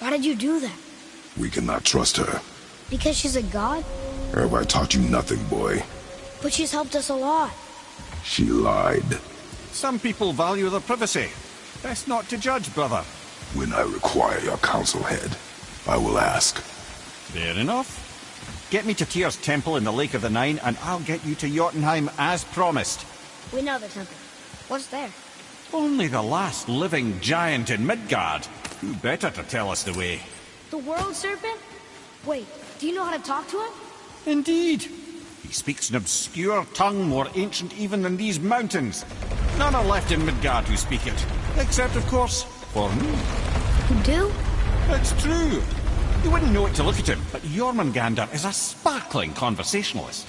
Why did you do that? We cannot trust her. Because she's a god? Have I taught you nothing, boy? But she's helped us a lot. She lied. Some people value their privacy. Best not to judge, brother. When I require your council head, I will ask. Fair enough. Get me to Tyr's temple in the Lake of the Nine, and I'll get you to Jotunheim as promised. We know the temple. What's there? Only the last living giant in Midgard. Who better to tell us the way? The World Serpent? Wait, do you know how to talk to him? Indeed. He speaks an obscure tongue more ancient even than these mountains. None are left in Midgard who speak it. Except, of course, for me. You do? It's true. You wouldn't know it to look at him, but Jormungandr is a sparkling conversationalist.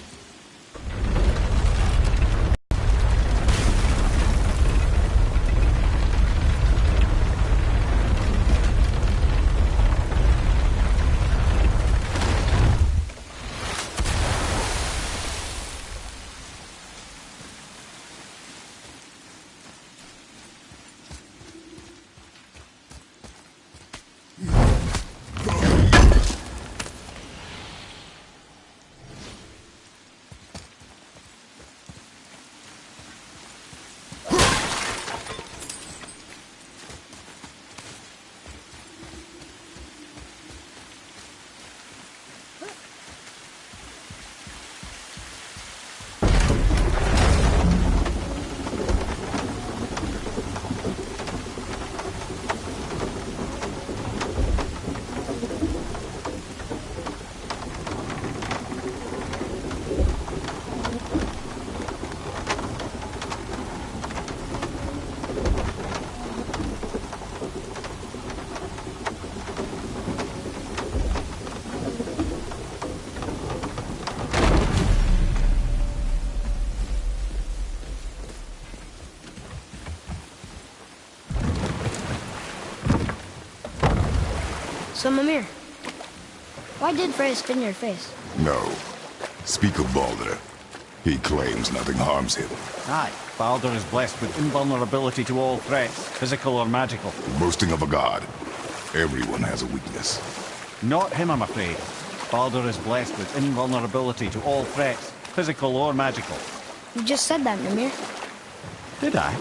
So, Mimir, why did Freya spit in your face? No. Speak of Baldur. He claims nothing harms him. Aye, Baldur is blessed with invulnerability to all threats, physical or magical. Boasting of a god. Everyone has a weakness. Not him, I'm afraid. Baldur is blessed with invulnerability to all threats, physical or magical. You just said that, Mimir. Did I?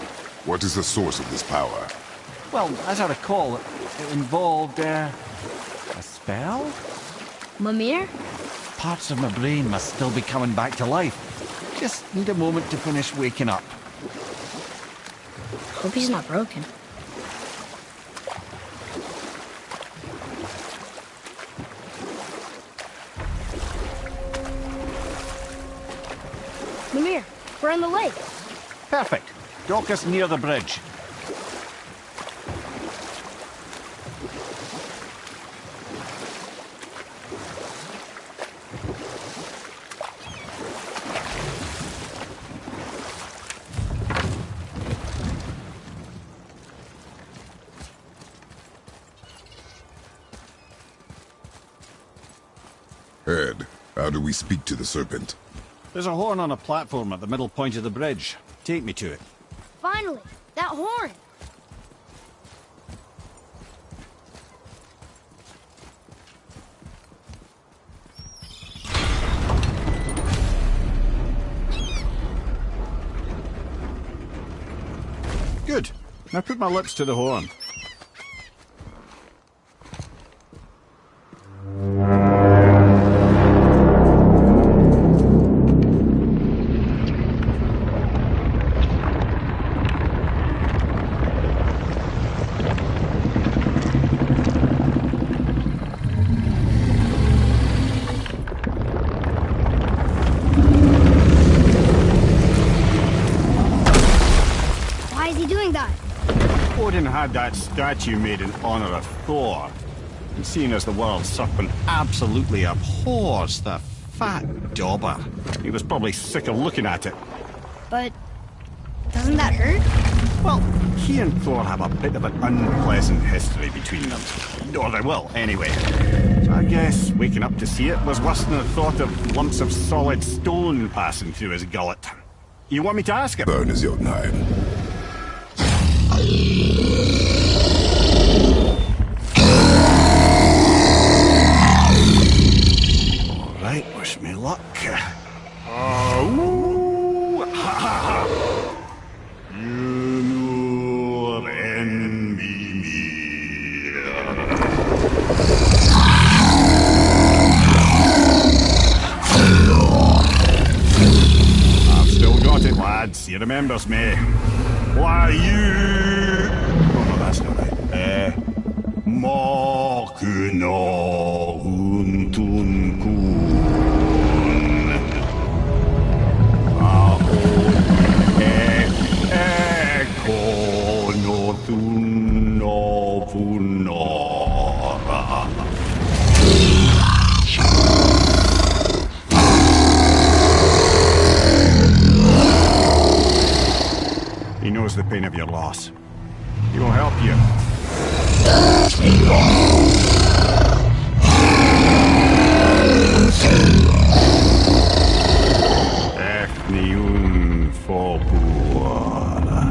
What is the source of this power? Well, as I recall, it involved, a spell? Mimir? Parts of my brain must still be coming back to life. Just need a moment to finish waking up. Hope he's not broken. Mimir, we're on the lake. Perfect. Dock us near the bridge. Ed, how do we speak to the serpent? There's a horn on a platform at the middle point of the bridge. Take me to it. Finally, that horn. Good. Now put my lips to the horn. Odin had that statue made in honor of Thor. And seeing as the world serpent absolutely abhors the fat dauber, he was probably sick of looking at it. But doesn't that hurt? Well, he and Thor have a bit of an unpleasant history between them. Or they will, anyway. So I guess waking up to see it was worse than the thought of lumps of solid stone passing through his gullet. You want me to ask him? Burn is Jotunheim. he remembers me. Why you... Oh, no, that's not right. Mokuno Untun Kun. Eko no Tun no Funora. He knows the pain of your loss. He will help you. Efniun Fobuara.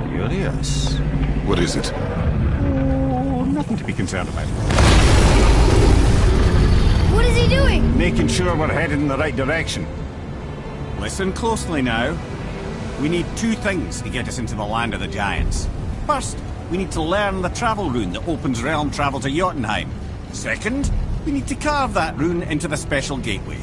Curious. What is it? Oh, nothing to be concerned about. What is he doing? Making sure we're headed in the right direction. Listen closely now. We need two things to get us into the land of the giants. First, we need to learn the travel rune that opens realm travel to Jotunheim. Second, we need to carve that rune into the special gateway.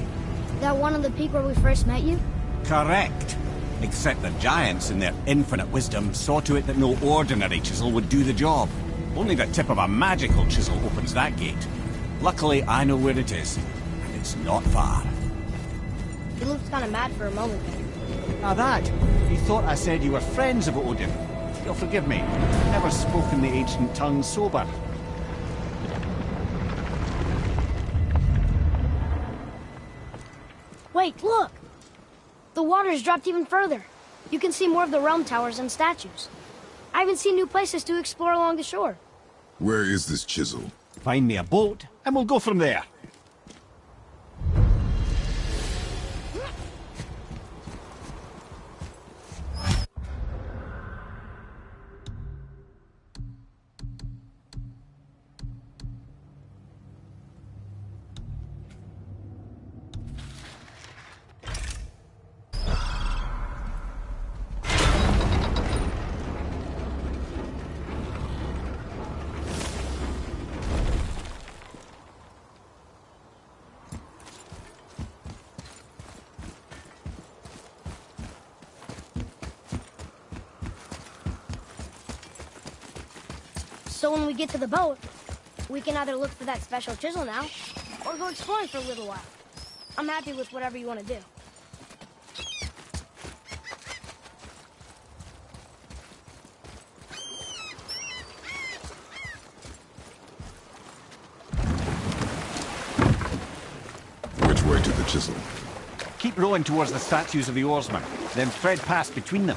That one on the peak where we first met you? Correct. Except the giants, in their infinite wisdom, saw to it that no ordinary chisel would do the job. Only the tip of a magical chisel opens that gate. Luckily, I know where it is, and it's not far. He looked kind of mad for a moment. Now that, he thought I said you were friends of Odin. You'll forgive me. Never spoken the ancient tongue sober. Wait, look! The water's dropped even further. You can see more of the realm towers and statues. I even see new places to explore along the shore. Where is this chisel? Find me a boat, and we'll go from there. So when we get to the boat, we can either look for that special chisel now, or go exploring for a little while. I'm happy with whatever you want to do. Which way to the chisel? Keep rowing towards the statues of the oarsmen, then thread past between them.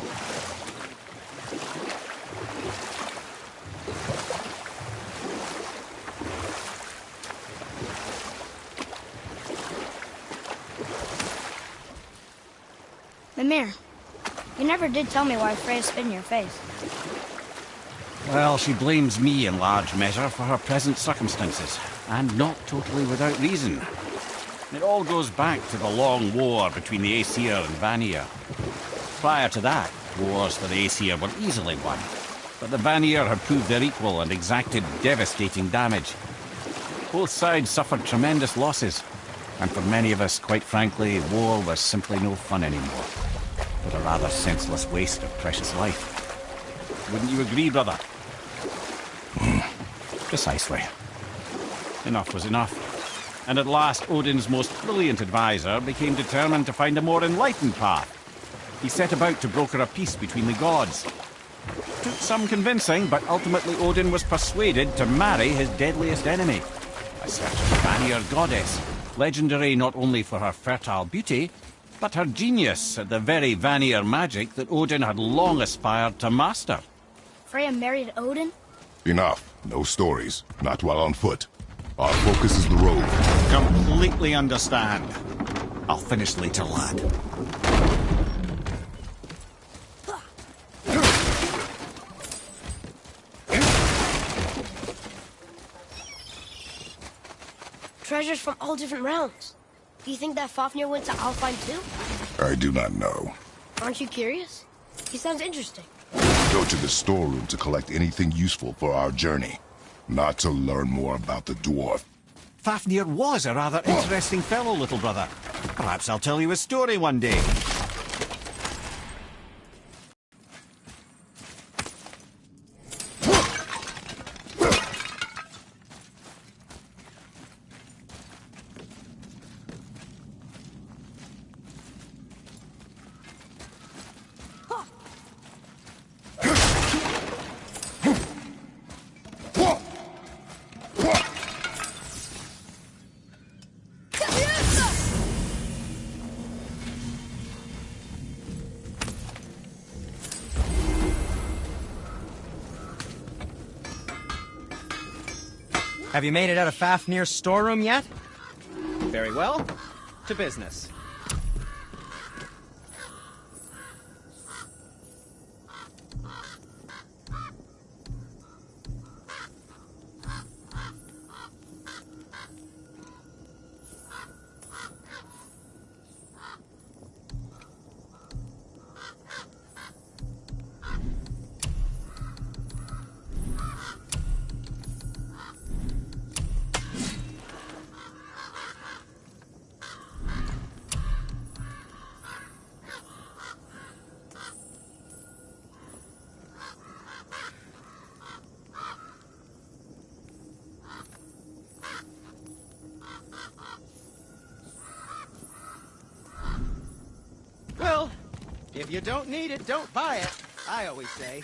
Mimir, you never did tell me why Freya spit in your face. Well, she blames me in large measure for her present circumstances, and not totally without reason. It all goes back to the long war between the Aesir and Vanir. Prior to that, wars for the Aesir were easily won, but the Vanir had proved their equal and exacted devastating damage. Both sides suffered tremendous losses, and for many of us, quite frankly, war was simply no fun anymore, but a rather senseless waste of precious life. Wouldn't you agree, brother? Precisely. Enough was enough. And at last, Odin's most brilliant advisor became determined to find a more enlightened path. He set about to broker a peace between the gods. Took some convincing, but ultimately Odin was persuaded to marry his deadliest enemy, a certain Vanir goddess, legendary not only for her fertile beauty, but her genius at the very Vanir magic that Odin had long aspired to master. Freya married Odin? Enough. No stories. Not while on foot. Our focus is the road. Completely understand. I'll finish later, lad. Treasures from all different realms. Do you think that Fafnir went to Alfheim too? I do not know. Aren't you curious? He sounds interesting. Go to the storeroom to collect anything useful for our journey. Not to learn more about the dwarf. Fafnir was a rather interesting fellow, little brother. Perhaps I'll tell you a story one day. Have you made it out of Fafnir's storeroom yet? Very well. To business. Well, if you don't need it, don't buy it, I always say.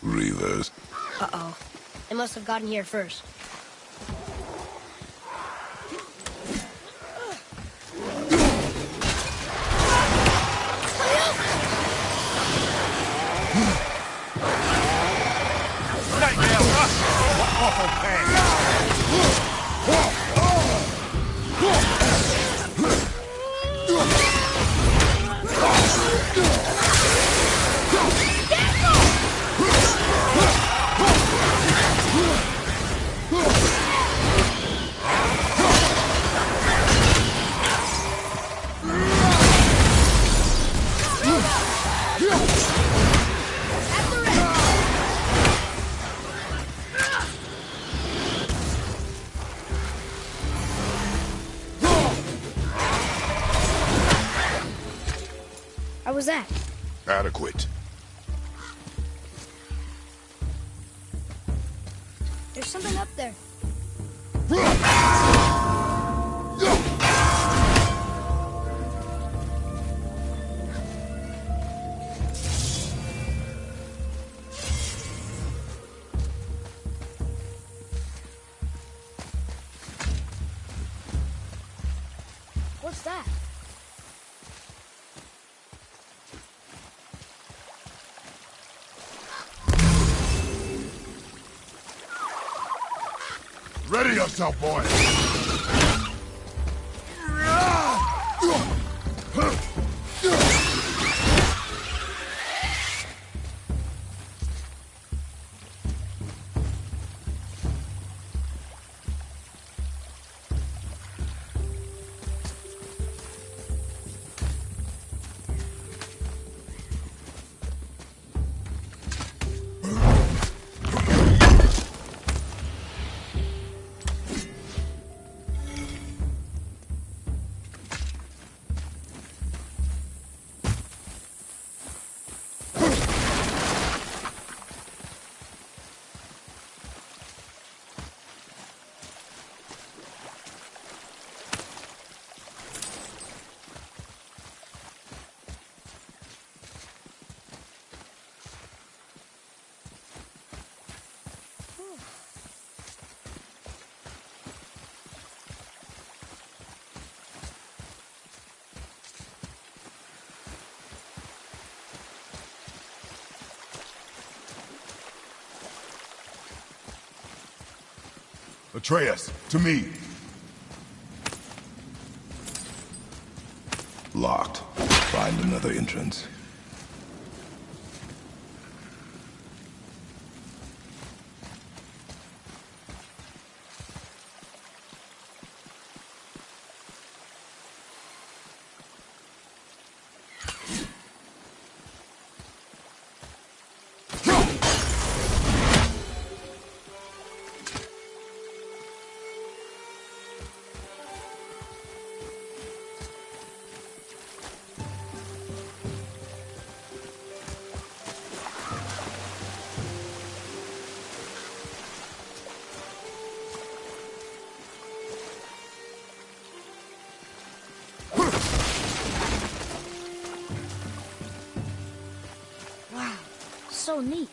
Reavers. Uh-oh. They must have gotten here first. How was that? Adequate. There's something up there. What's that? Ready yourself, boy! Atreus, to me. Locked. Find another entrance. so neat.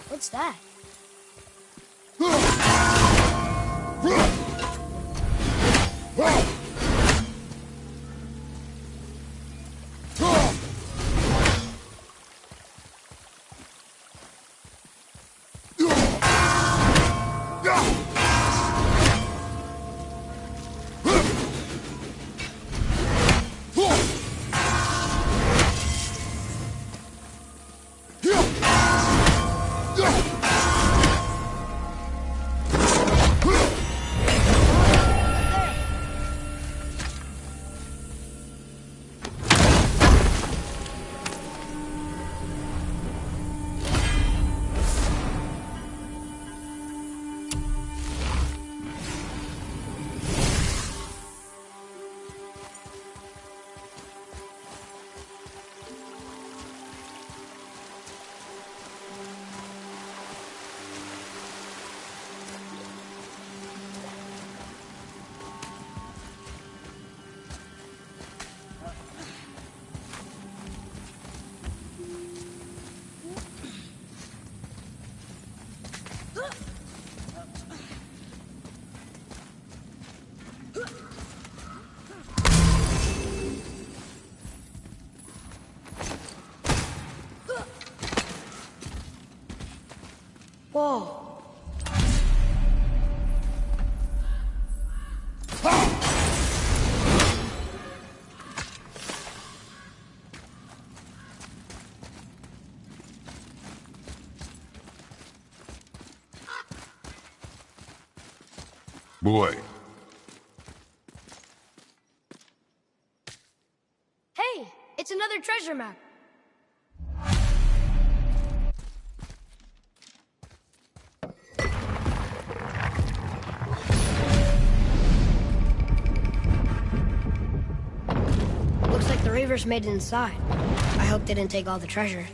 What's that? Whoa. Boy. Hey, it's another treasure map. Looks like the Reavers made it inside. I hope they didn't take all the treasure.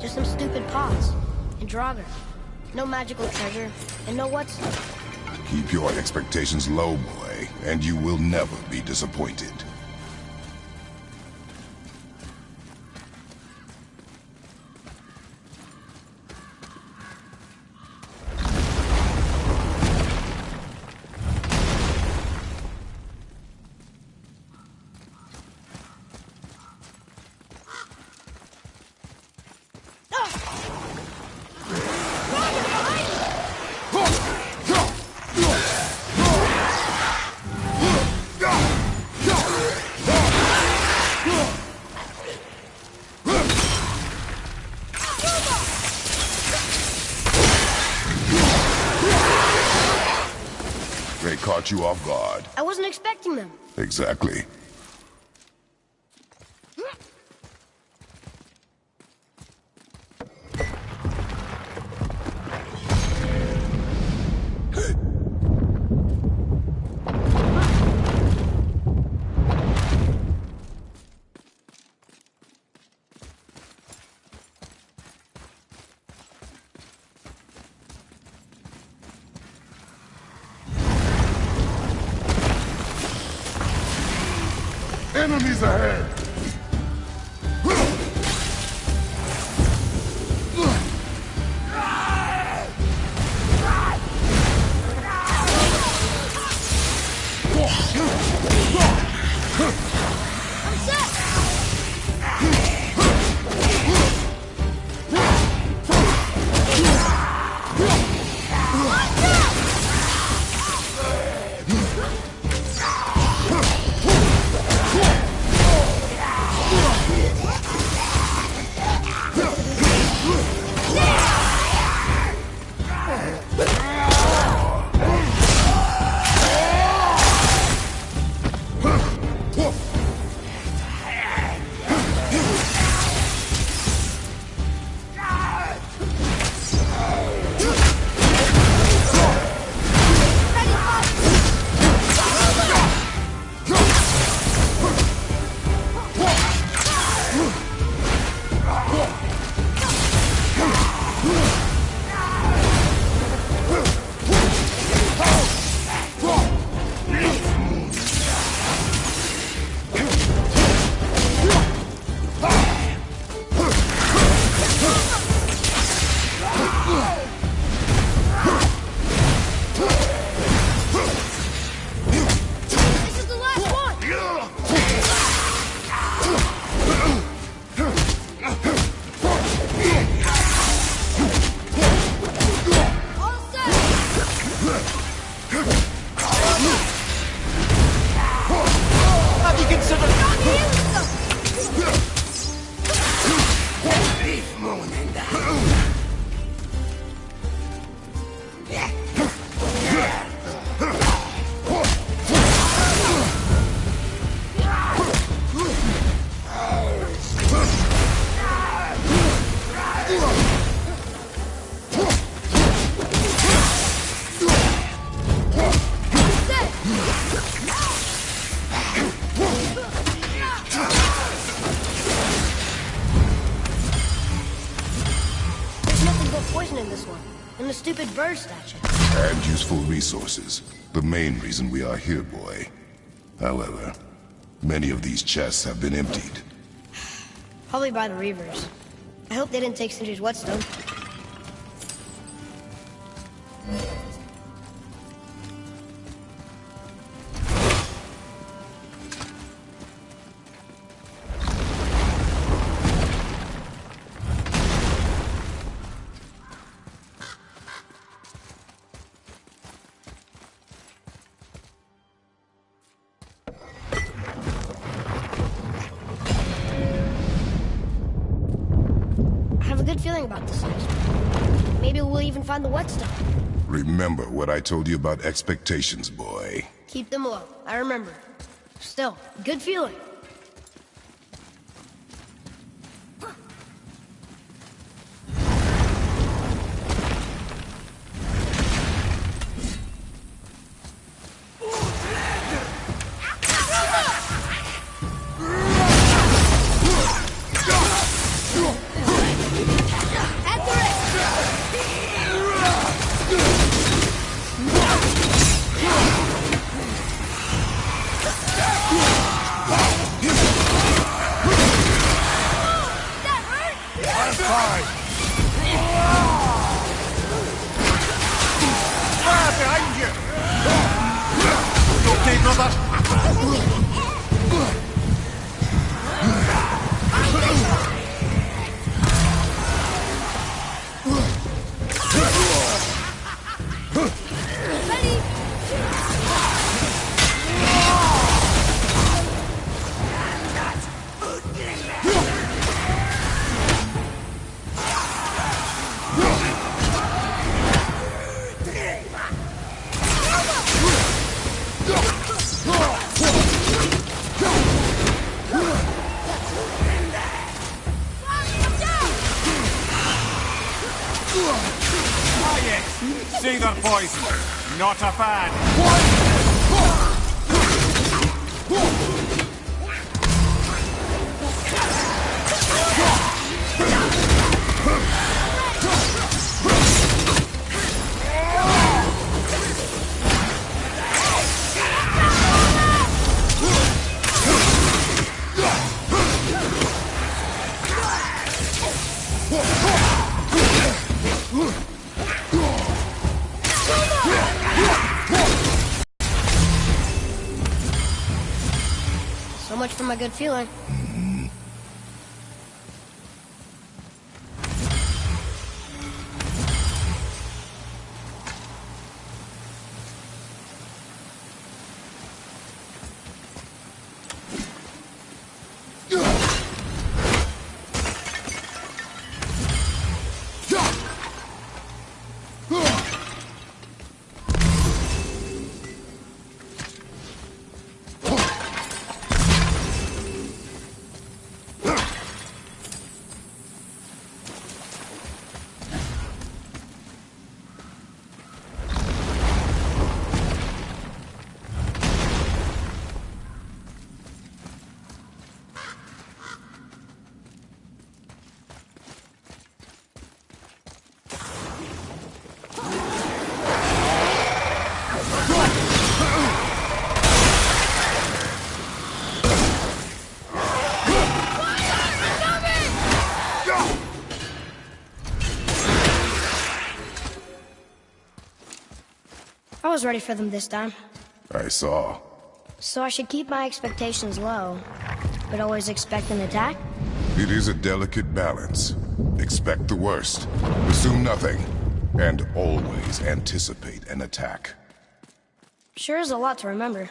Just some stupid pots and Draugr. No magical treasure, and no what's. Keep your expectations low, boy, and you will never be disappointed. They caught you off guard. I wasn't expecting them. Exactly. Enemies ahead! stupid bird statue. And useful resources. The main reason we are here, boy. However, many of these chests have been emptied. Probably by the Reavers. I hope they didn't take Sindri's whetstone. Feeling about this place. Maybe we'll even find the whetstone. Remember what I told you about expectations, boy. Keep them low. I remember. Still, good feeling. Seether poison. Not a fan. much for my good feeling. I was ready for them this time. I saw. So I should keep my expectations low, but always expect an attack? It is a delicate balance. Expect the worst, assume nothing, and always anticipate an attack. Sure is a lot to remember.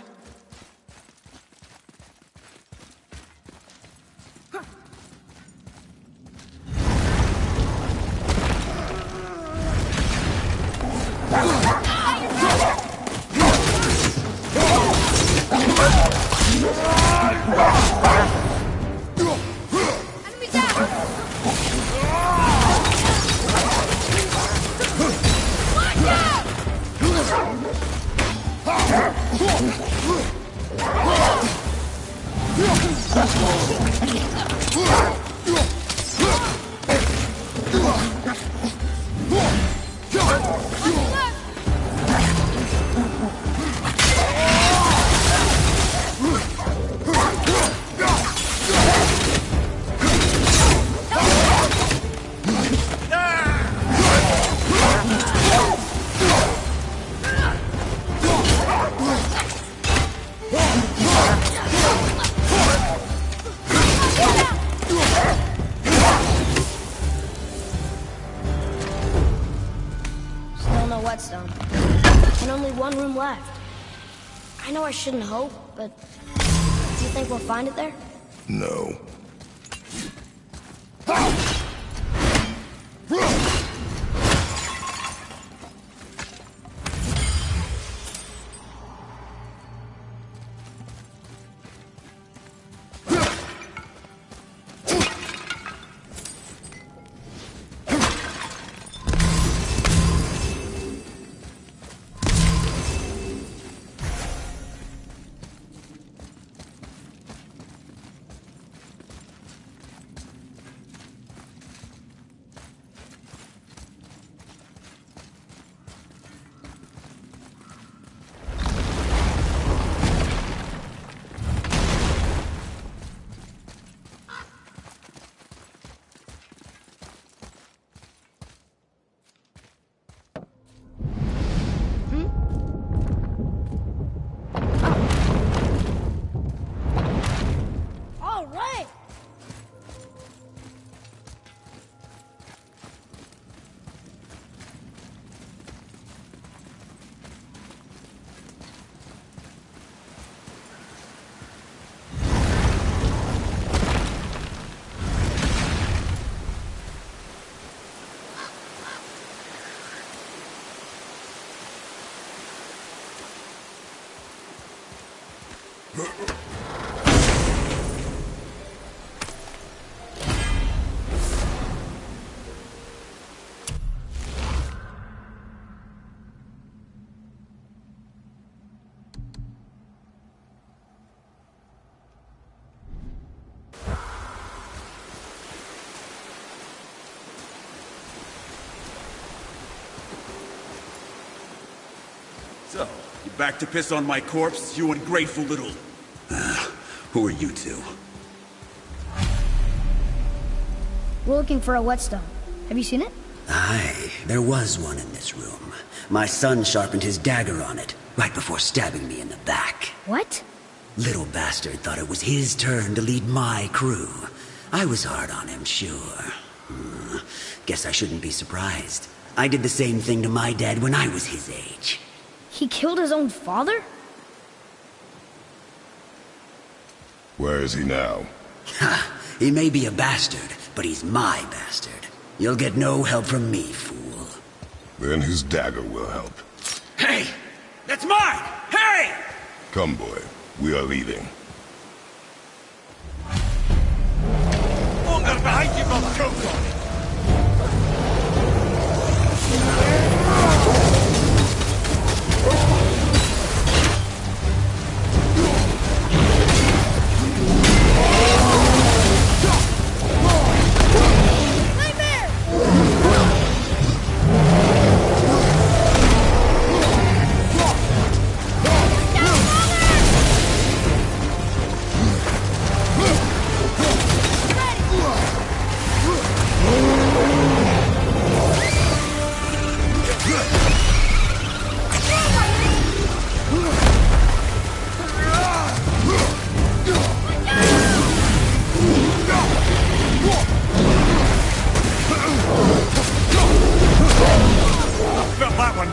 Whetstone. And only one room left. I know I shouldn't hope, but do you think we'll find it there? No. So, you back to piss on my corpse, you ungrateful little... who are you two? We're looking for a whetstone. Have you seen it? Aye, there was one in this room. My son sharpened his dagger on it, right before stabbing me in the back. What? Little bastard thought it was his turn to lead my crew. I was hard on him, sure. Guess I shouldn't be surprised. I did the same thing to my dad when I was his age. He killed his own father? Where is he now? Ha! He may be a bastard, but he's my bastard. You'll get no help from me, fool. Then his dagger will help. Hey! That's mine! Hey! Come, boy. We are leaving. Longer behind you, brother! Choke on it! Got that one,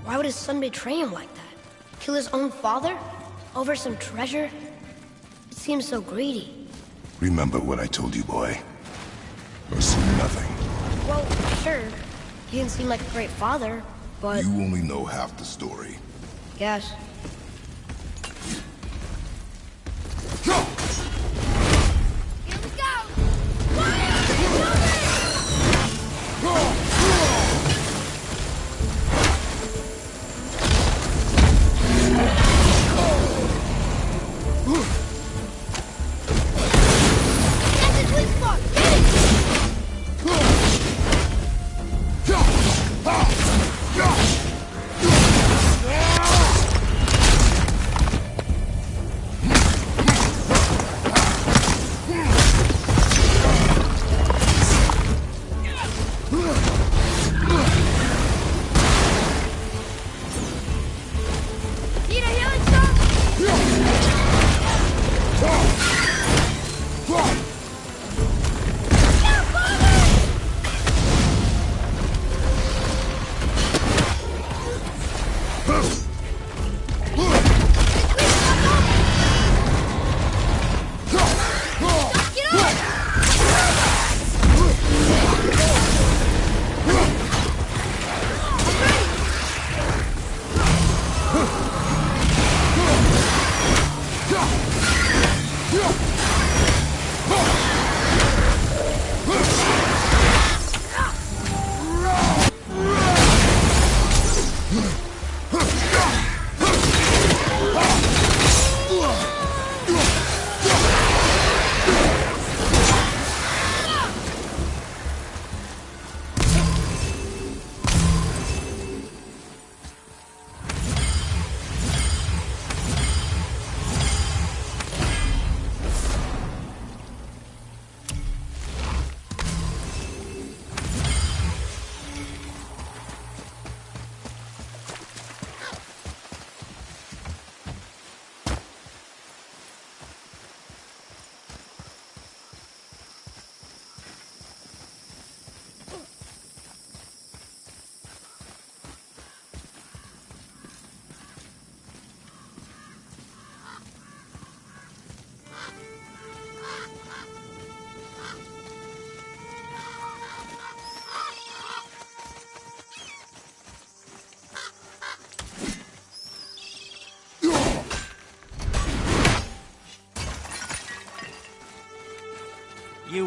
Why would his son betray him like that? Kill his own father? Over some treasure? It seems so greedy. Remember what I told you, boy. Assume nothing. Well, sure. He didn't seem like a great father, but... You only know half the story. Guess. Here we go!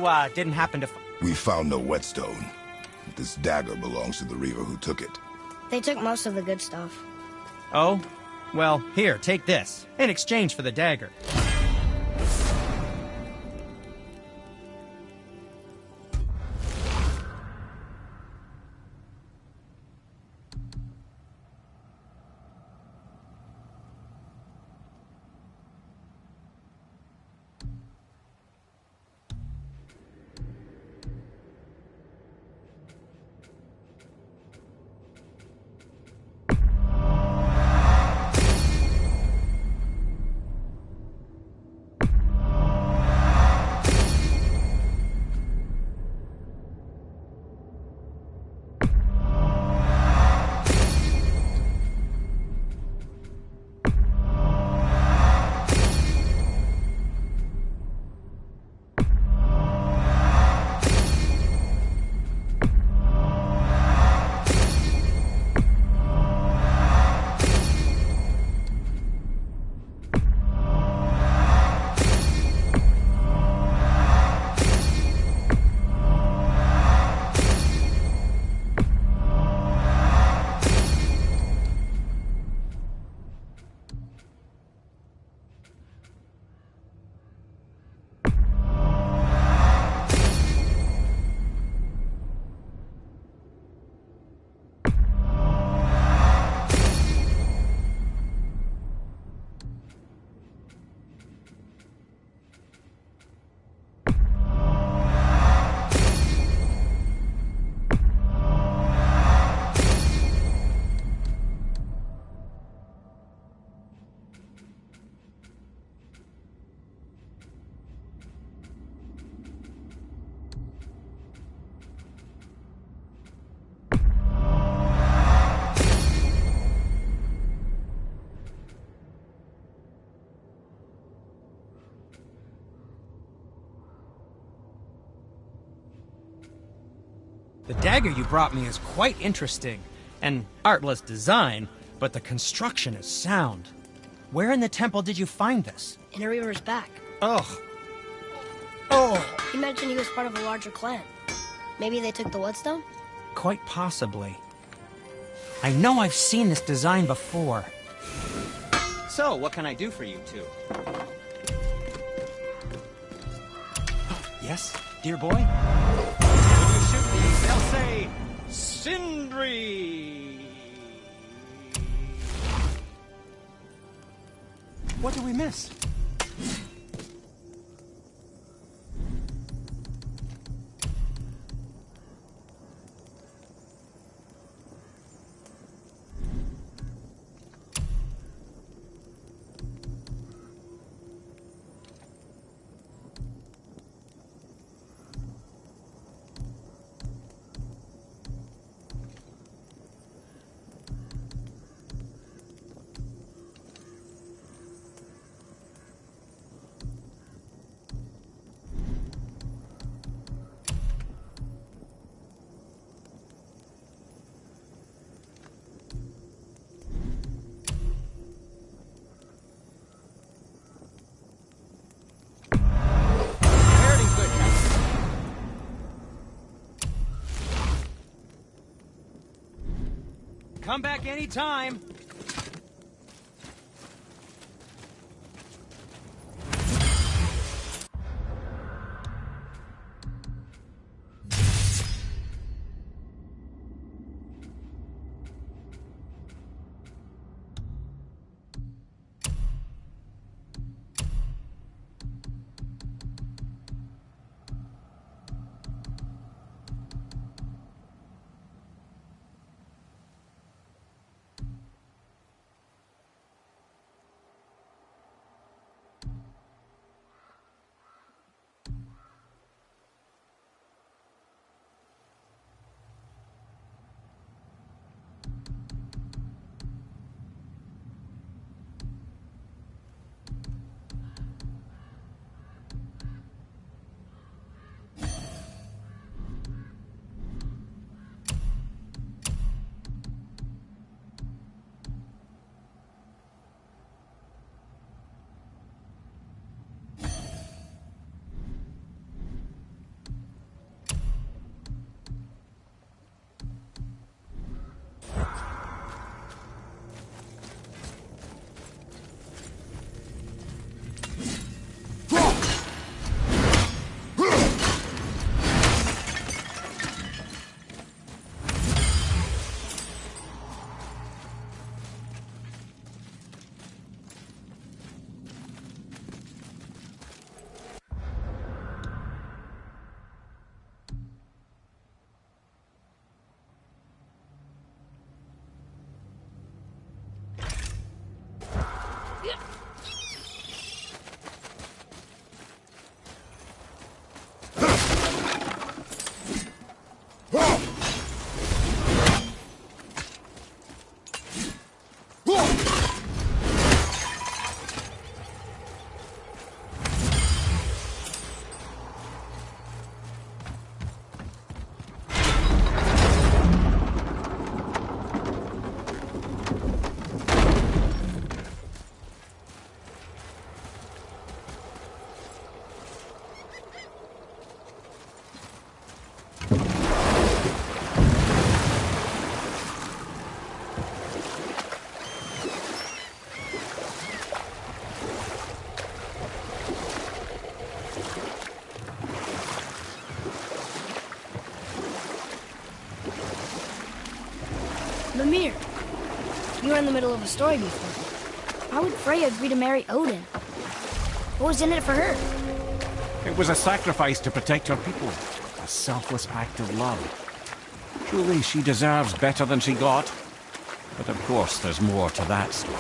you, didn't happen to We found no whetstone. This dagger belongs to the Reaver who took it. They took most of the good stuff. Oh? Well, here, take this. In exchange for the dagger. The dagger you brought me is quite interesting. An artless design, but the construction is sound. Where in the temple did you find this? In a Reaver's back. Ugh. Oh! He mentioned he was part of a larger clan. Maybe they took the whetstone? Quite possibly. I know I've seen this design before. So, what can I do for you two? Yes, dear boy? When you shoot these, they'll say, Sindri! What did we miss? Very good, Captain. Come back anytime. Mimir, you were in the middle of a story before. Why would Freya agree to marry Odin? What was in it for her? It was a sacrifice to protect her people. A selfless act of love. Truly, she deserves better than she got. But of course, there's more to that story.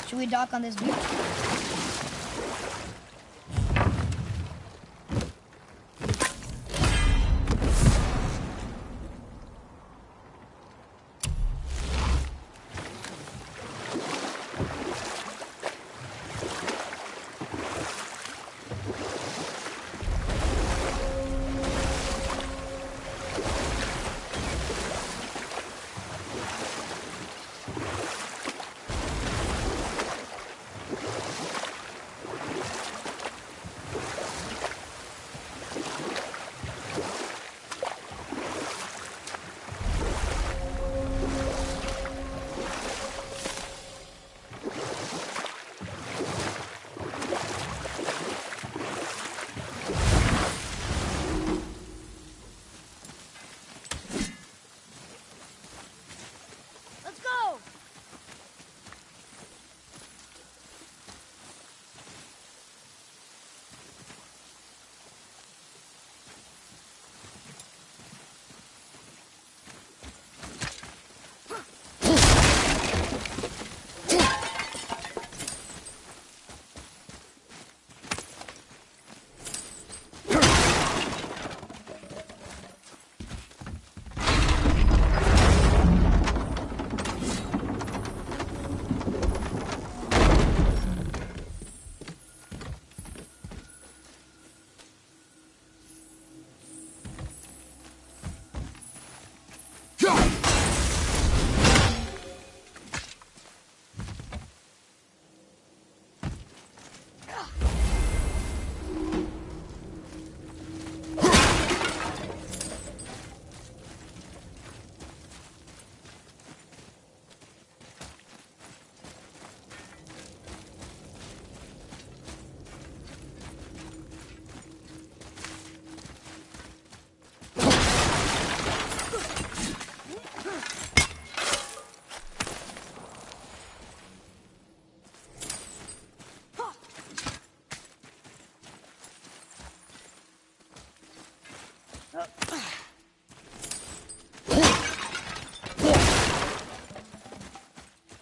Should we dock on this beach? Let's go!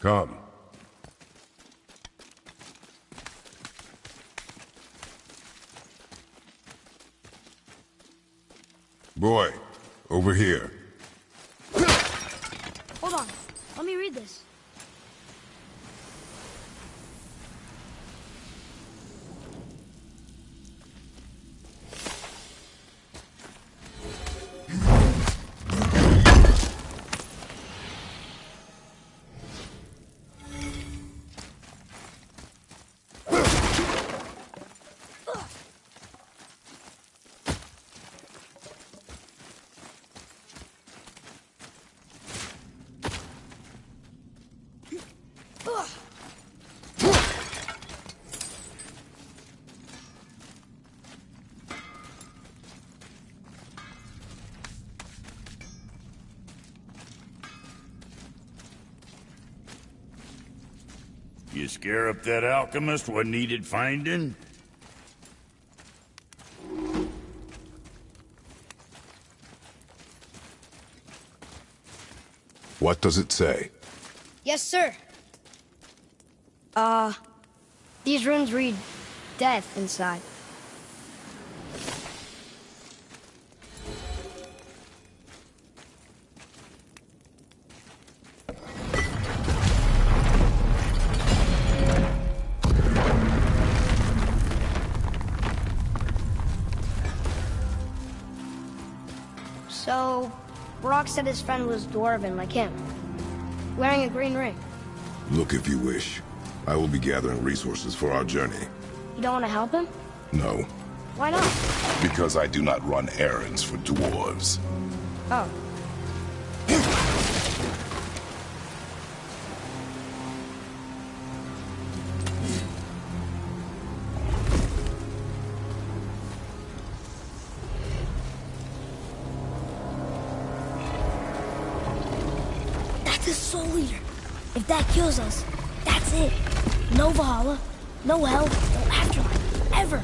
Come. Boy, over here. Hold on. Let me read this. You scare up that alchemist what needed finding? What does it say? Yes, sir. These runes read death inside. Rock said his friend was dwarven like him, wearing a green ring. Look if you wish. I will be gathering resources for our journey. You don't want to help him? No, Why not? because I do not run errands for dwarves. Oh. That's a Soul Eater. If that kills us, that's it. No Valhalla, no hell, no afterlife, ever.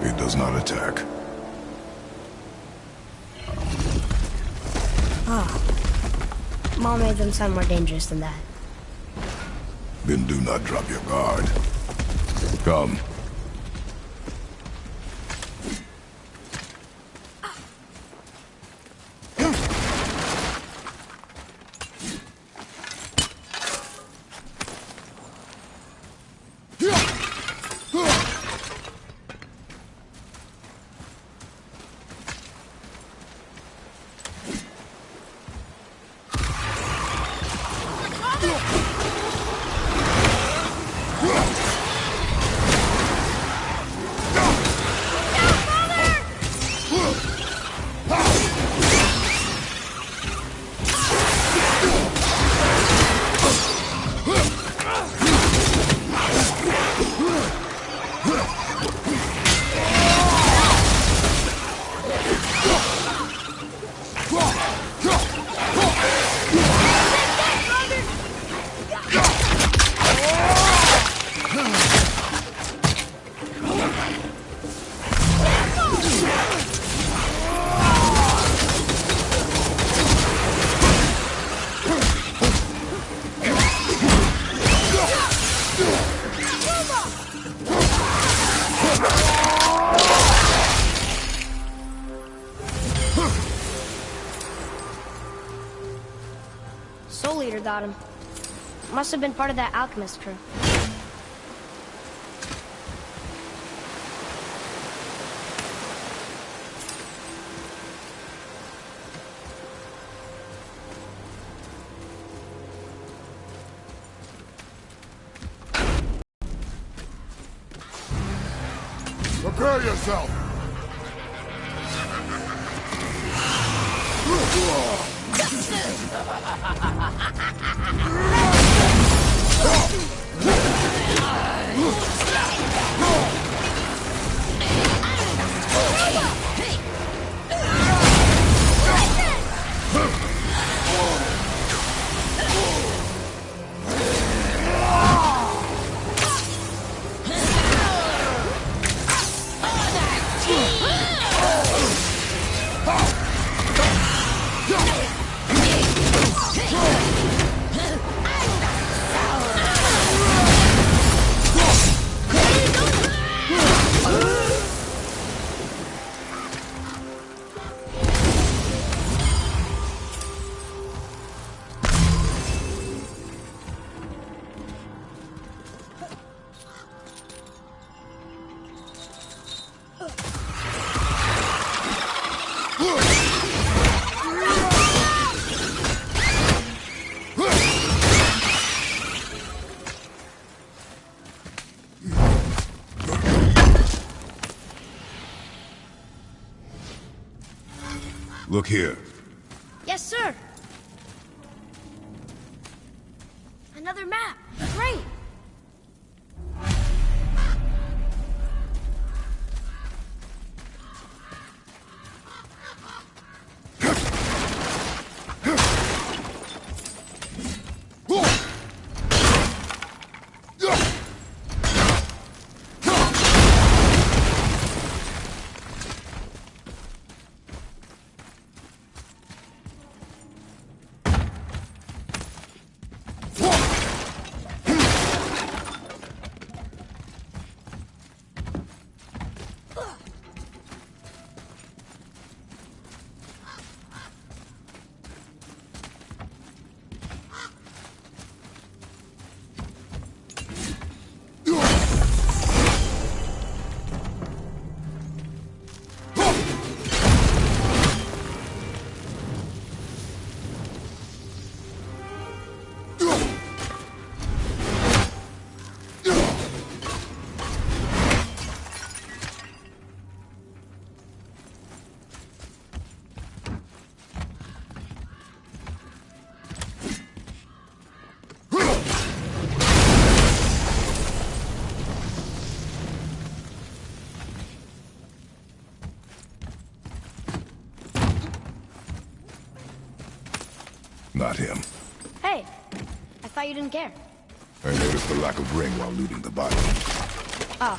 It does not attack. Mom made them sound more dangerous than that. Then do not drop your guard. Come. Soul Eater got him. Must have been part of that alchemist crew. Prepare yourself! Look here. Yes, sir. Another map. Great. Not him. Hey, I thought you didn't care. I noticed the lack of ring while looting the body. Oh.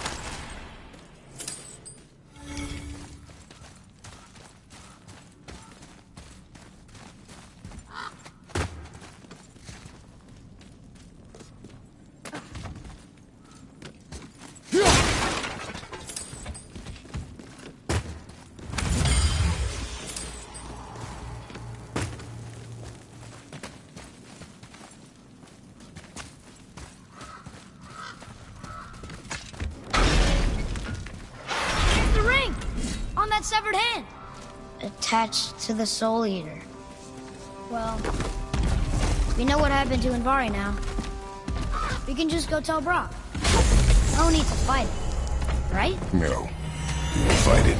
The ring! On that severed hand! Attached to the Soul Eater. Well, we know what happened to Invari now. We can just go tell Brock. No need to fight it, right? No. You will fight it.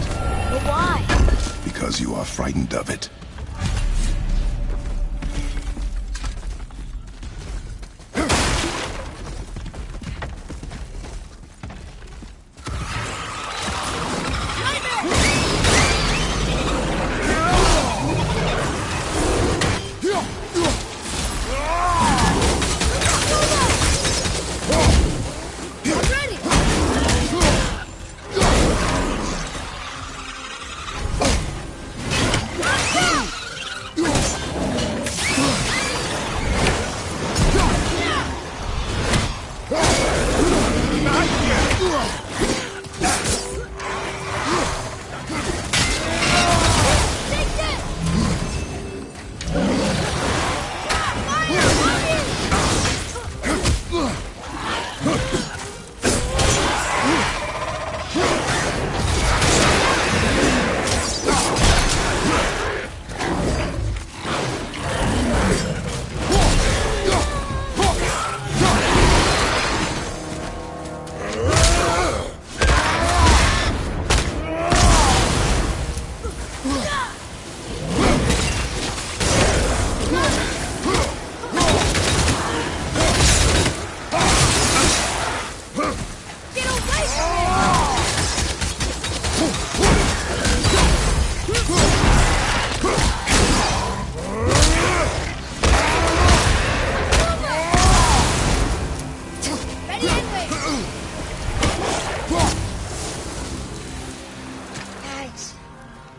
But why? Because you are frightened of it.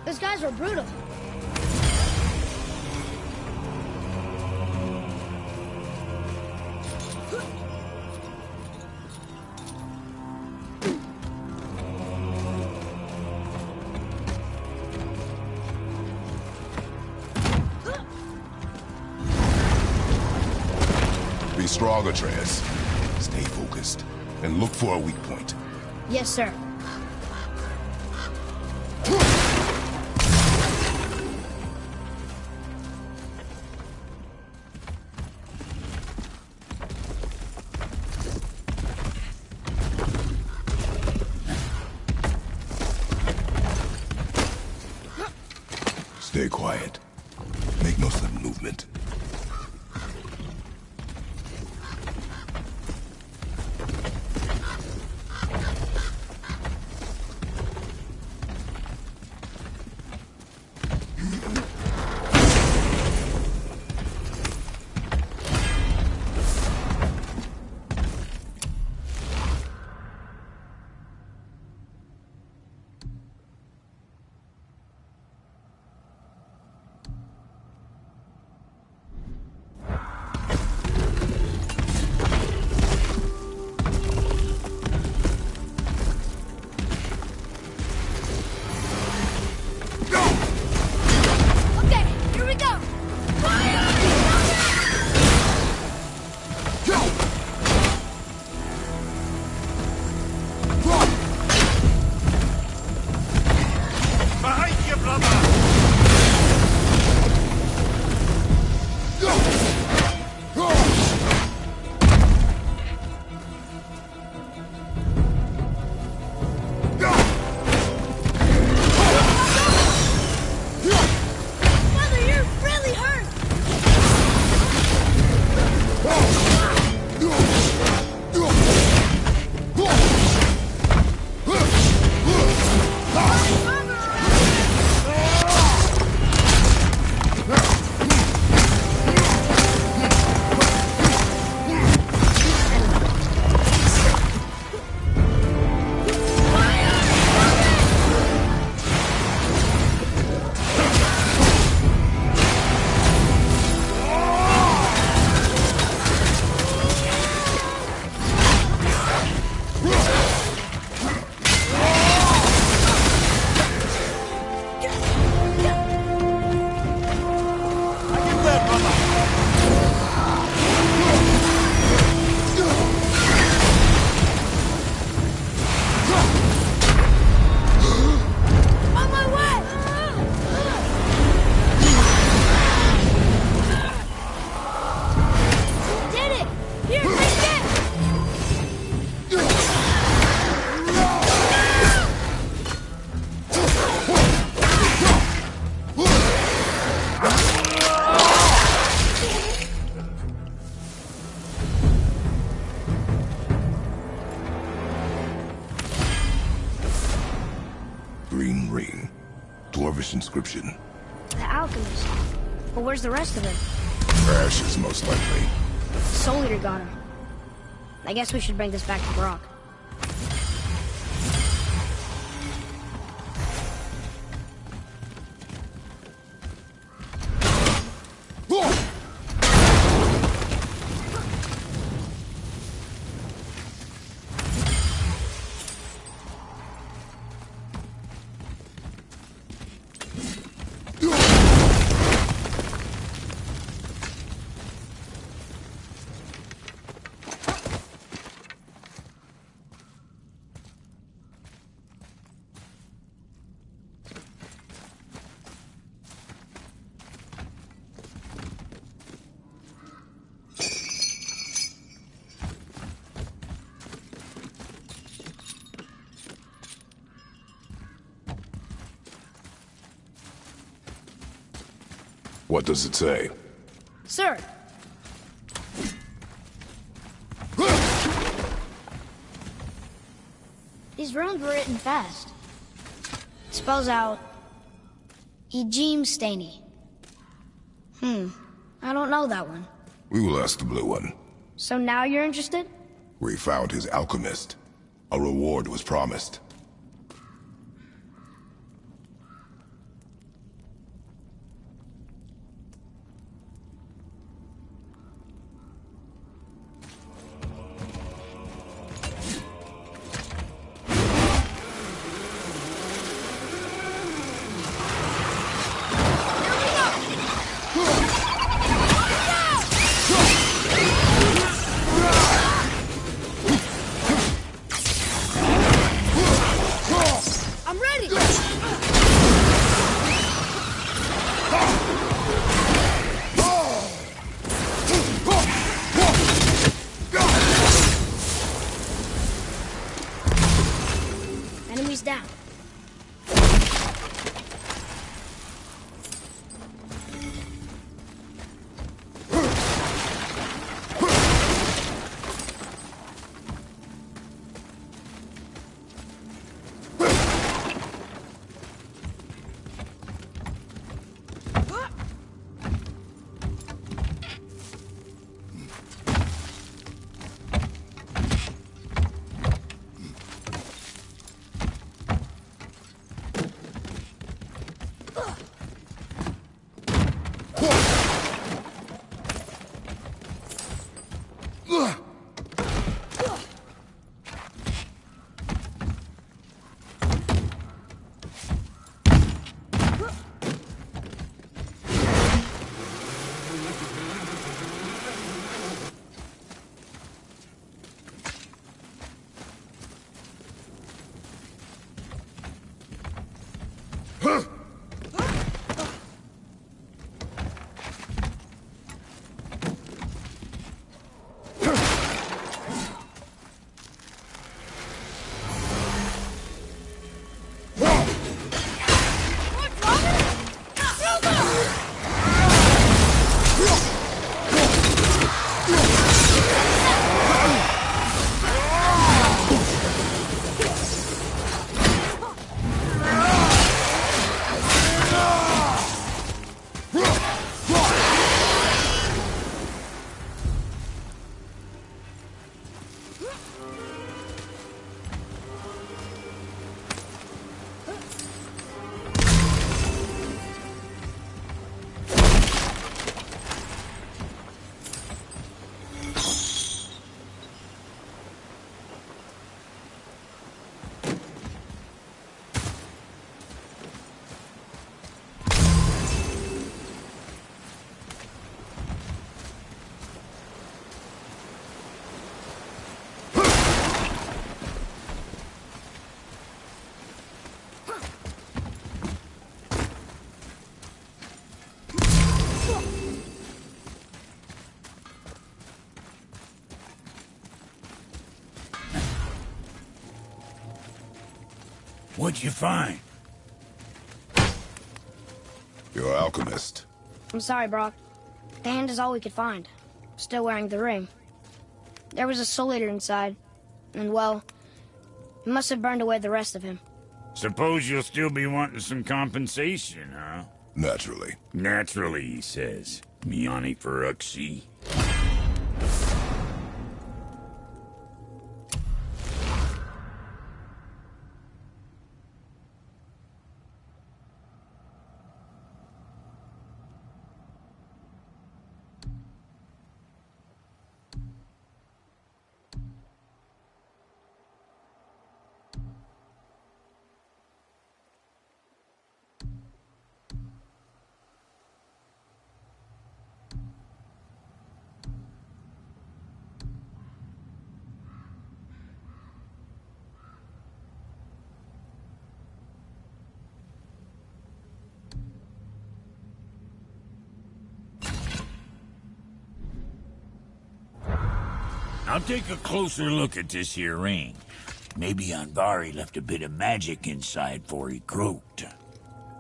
Those guys were brutal. Be strong, Atreus. Stay focused. And look for a weak point. Yes, sir. Stay quiet. Make no sudden movement. description. The alchemist. But where's the rest of him? Ashes, most likely. Soul Eater got him. I guess we should bring this back to Brock. What does it say? Sir! These runes were written fast. It spells out... Ejim Staney. I don't know that one. We will ask the blue one. So now you're interested? We found his alchemist. A reward was promised. Enemies down. What'd you find? Your alchemist. I'm sorry, Brock. The hand is all we could find. Still wearing the ring. There was a Soul Eater inside, and well, he must have burned away the rest of him. Suppose you'll still be wanting some compensation, huh? Naturally. Naturally, he says. Miani Feruxi. I'll take a closer look at this here ring. Maybe Andvari left a bit of magic inside before he croaked.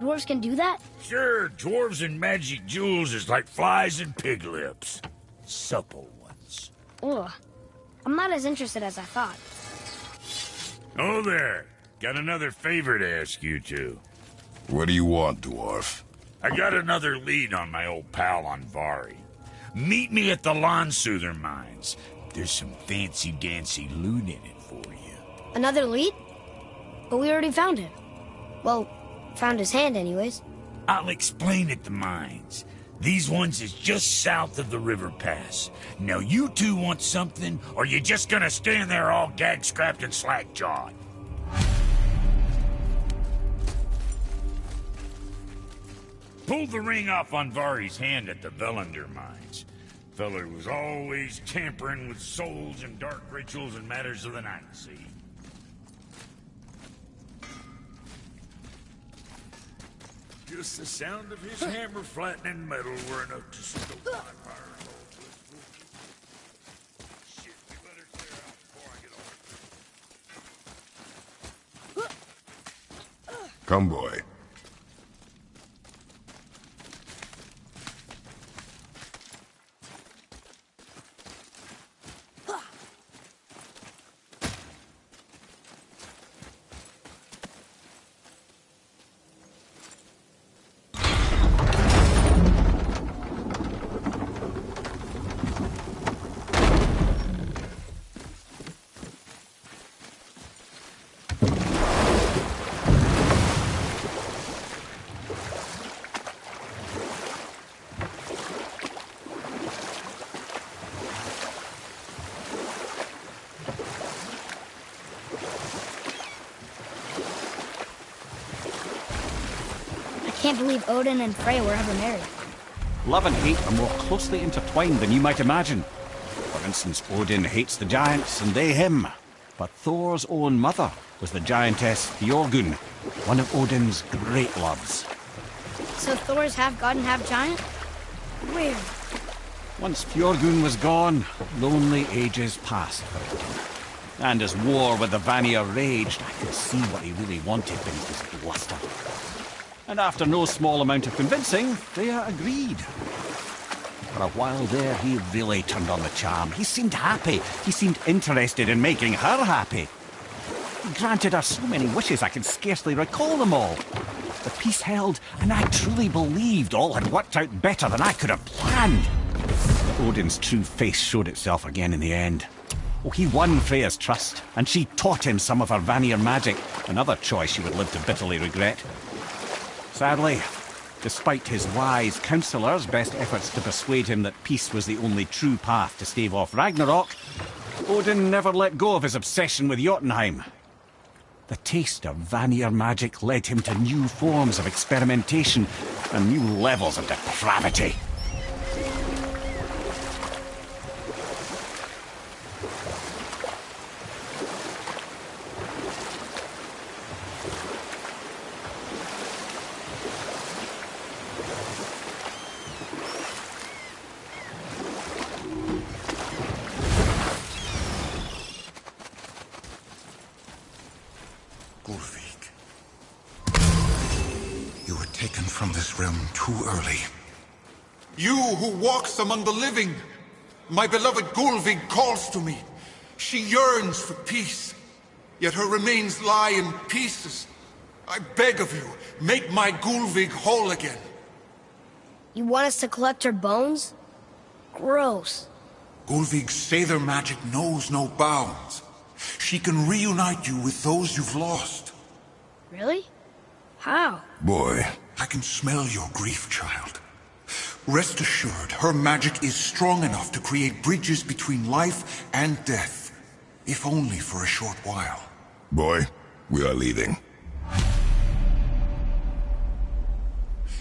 Dwarves can do that? Sure, dwarves and magic jewels is like flies and pig lips. Supple ones. Ugh. I'm not as interested as I thought. Oh there. Got another favor to ask you two. What do you want, dwarf? I got another lead on my old pal Andvari. Meet me at the Lawn Soother Mines. There's some fancy-dancy loot in it for you. Another lead? But we already found him. Well, found his hand anyways. I'll explain at the mines. These ones is just south of the river pass. Now you two want something, or you just gonna stand there all gag-scrapped and slack-jawed? Pulled the ring off Andvari's hand at the Velander Mines. Feller was always tampering with souls and dark rituals and matters of the night, see? Just the sound of his hammer flattening metal were enough to send a wildfire bolt. Shit, we better clear out before I get on. Come, boy. I can't believe Odin and Frey were ever married. Love and hate are more closely intertwined than you might imagine. For instance, Odin hates the giants and they him. But Thor's own mother was the giantess Fjorgun, one of Odin's great loves. So Thor's half god and half giant? Weird. Once Fjorgun was gone, lonely ages passed for Odin. And as war with the Vanir raged, I could see what he really wanted beneath his bluster. And after no small amount of convincing, Freya agreed. For a while there, he really turned on the charm. He seemed happy. He seemed interested in making her happy. He granted her so many wishes I can scarcely recall them all. The peace held, and I truly believed all had worked out better than I could have planned. But Odin's true face showed itself again in the end. Oh, he won Freya's trust, and she taught him some of her Vanir magic, another choice she would live to bitterly regret. Sadly, despite his wise counsellors' best efforts to persuade him that peace was the only true path to stave off Ragnarok, Odin never let go of his obsession with Jotunheim. The taste of Vanir magic led him to new forms of experimentation and new levels of depravity. Gullveig. You were taken from this realm too early. You who walks among the living! My beloved Gullveig calls to me. She yearns for peace, yet her remains lie in pieces. I beg of you, make my Gulvig whole again. You want us to collect her bones? Gross. Gulvig's Seidr magic knows no bounds. She can reunite you with those you've lost. Really? How? Boy. I can smell your grief, child. Rest assured, her magic is strong enough to create bridges between life and death. If only for a short while. Boy, we are leaving.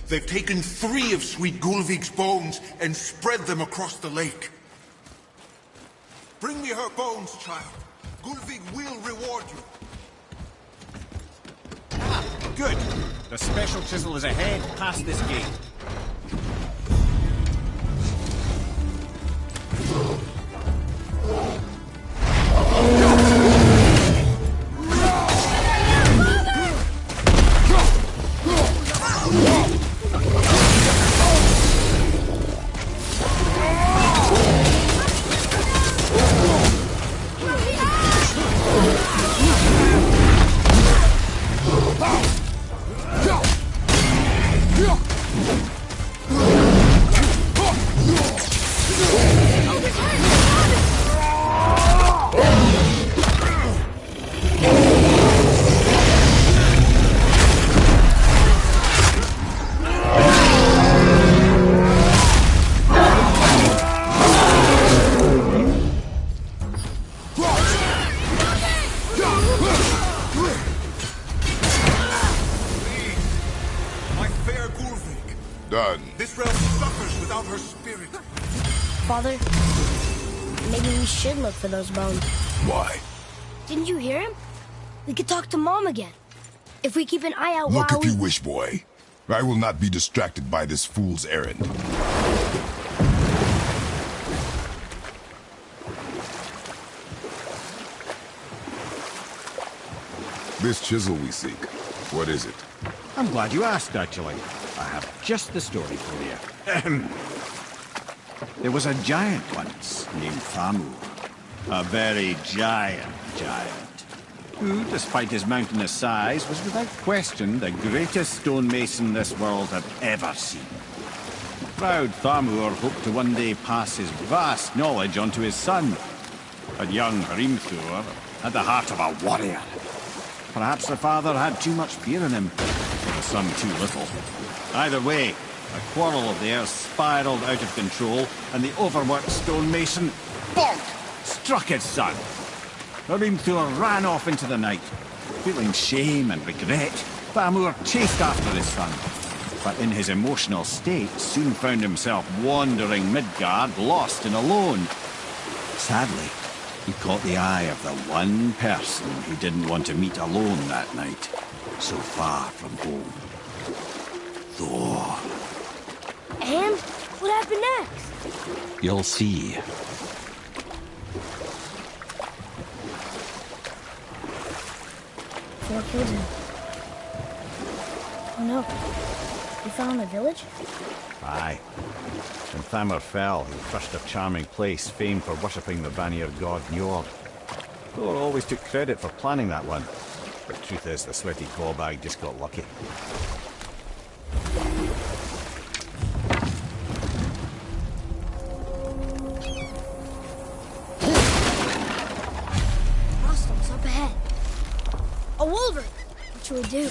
They've taken 3 of Sweet Gulvig's bones and spread them across the lake. Bring me her bones, child. Gulvig will reward you. Ah, good. The special chisel is ahead, past this gate. Done. This realm suffers without her spirit. Father, maybe we should look for those bones. Why? Didn't you hear him? We could talk to Mom again. If we keep an eye out Look while if you wish, boy. I will not be distracted by this fool's errand. This chisel we seek, what is it? I'm glad you asked, actually. I have just the story for you. There was a giant once, named Thamur. A very giant, who, despite his mountainous size, was without question the greatest stonemason this world had ever seen. Proud Thamur hoped to one day pass his vast knowledge on to his son. But young Hrimthur had the heart of a warrior. Perhaps the father had too much fear in him, the son too little. Either way, a quarrel of theirs spiraled out of control, and the overworked stonemason, bonk, struck his son. Hrimthur ran off into the night. Feeling shame and regret, Thamur chased after his son, but in his emotional state soon found himself wandering Midgard, lost and alone. Sadly, he caught the eye of the one person he didn't want to meet alone that night, so far from home. Thor. And what happened next? You'll see. Thor killed him. Oh no. He fell in the village? Aye. When Thamur fell, he crushed a charming place famed for worshipping the Vanir god Njord. Thor always took credit for planning that one. But truth is, the sweaty clawbag just got lucky. Rostom's up ahead. A wolverine! What should we do?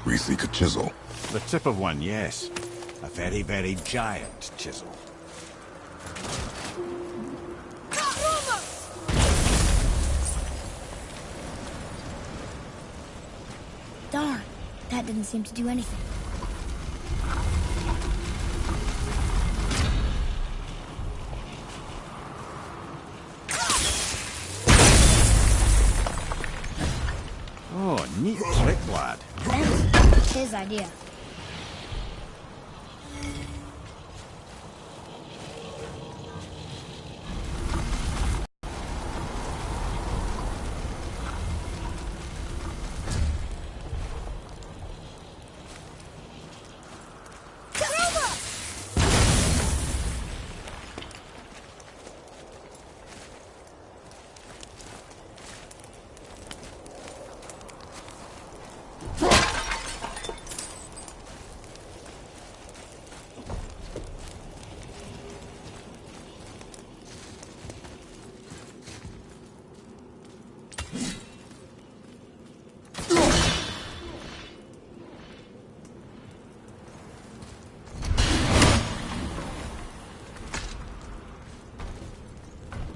We seek a chisel. The tip of one, yes. A very, very giant chisel. Darn, that didn't seem to do anything. Oh, neat trick, lad. It's his idea.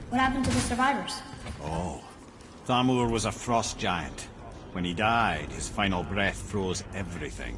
What happened to the survivors? Oh. Thamur was a frost giant. When he died, his final breath froze everything.